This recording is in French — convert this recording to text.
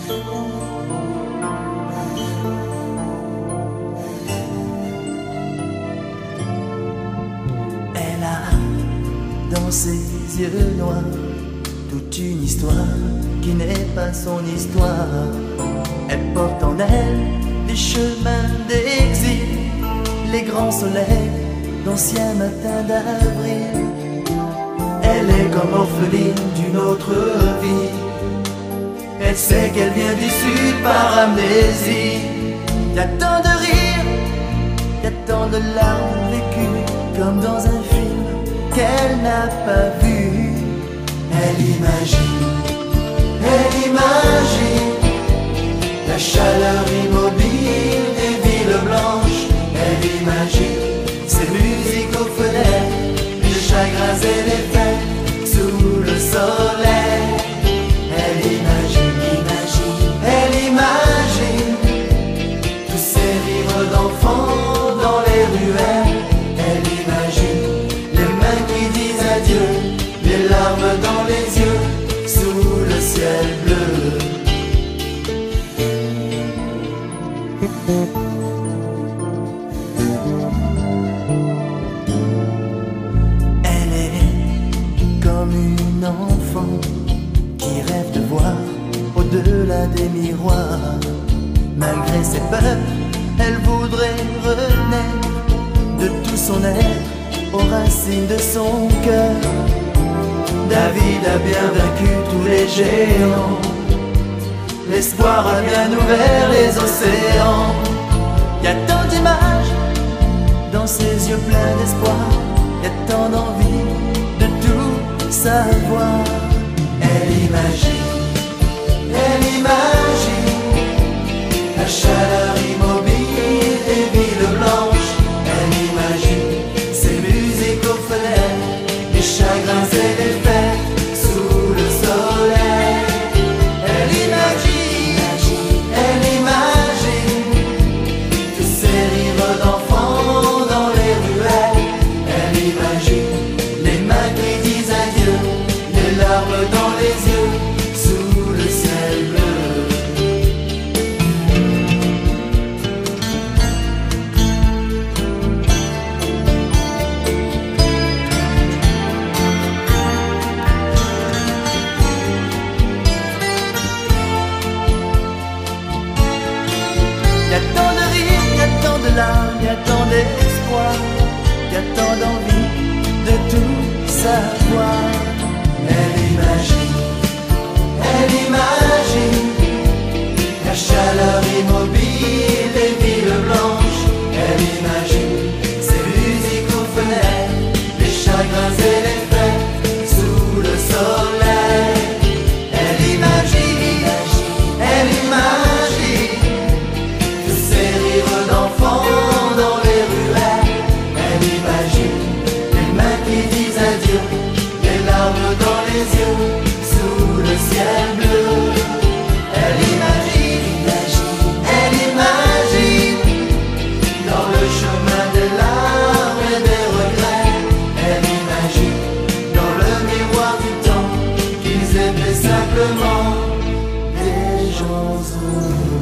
Elle a dans ses yeux noirs toute une histoire qui n'est pas son histoire. Elle porte en elle les chemins d'exil, les grands soleils d'anciens matins d'avril. Elle est comme orpheline d'une autre vie. Elle sait qu'elle vient du sud par amnésie. Y a tant de rires, y a tant de larmes vécues, comme dans un film qu'elle n'a pas vu. Elle imagine la chaleur immobile des villes blanches. Elle imagine ces musiques aux fenêtres, les chagrins et les fêtes sous le soleil. Elle imagine tous ces rires d'enfants dans les ruelles. Elle imagine les mains qui disent adieu, les larmes dans les yeux sous le ciel bleu. Elle est comme une enfant qui rêve de voir au-delà des miroirs. Malgré ses peurs, elle voudrait renaître de tout son être aux racines de son cœur. David a bien vaincu tous les géants, l'espoir a bien ouvert les océans. Y a tant d'images dans ses yeux pleins d'espoir, y a tant d'envie de tout savoir. Elle imagine la chaleur immobile des villes blanches. Elle imagine ces musiques aux fenêtres, les chagrins et les fêtes sous le soleil. Elle imagine tous ces rires d'enfants dans les ruelles. Elle imagine les mains qui disent adieu, les larmes dans les yeux sous le ciel bleu. Y a tant de rires, y a tant de larmes, y a tant d'espoir, y a tant d'envie de tout savoir. Elle imagine la chaleur immobile des villes blanches. Elle imagine ces musiques aux fenêtres, les chagrins et les fêtes sous le soleil. Elle imagine tous ces rires d'enfants dans les ruelles. Elle imagine les mains qui disent adieu, les larmes dans les yeux sous le ciel bleu. Elle imagine dans le chemin des larmes et des regrets. Elle imagine dans le miroir du temps qu'ils étaient simplement des gens heureux.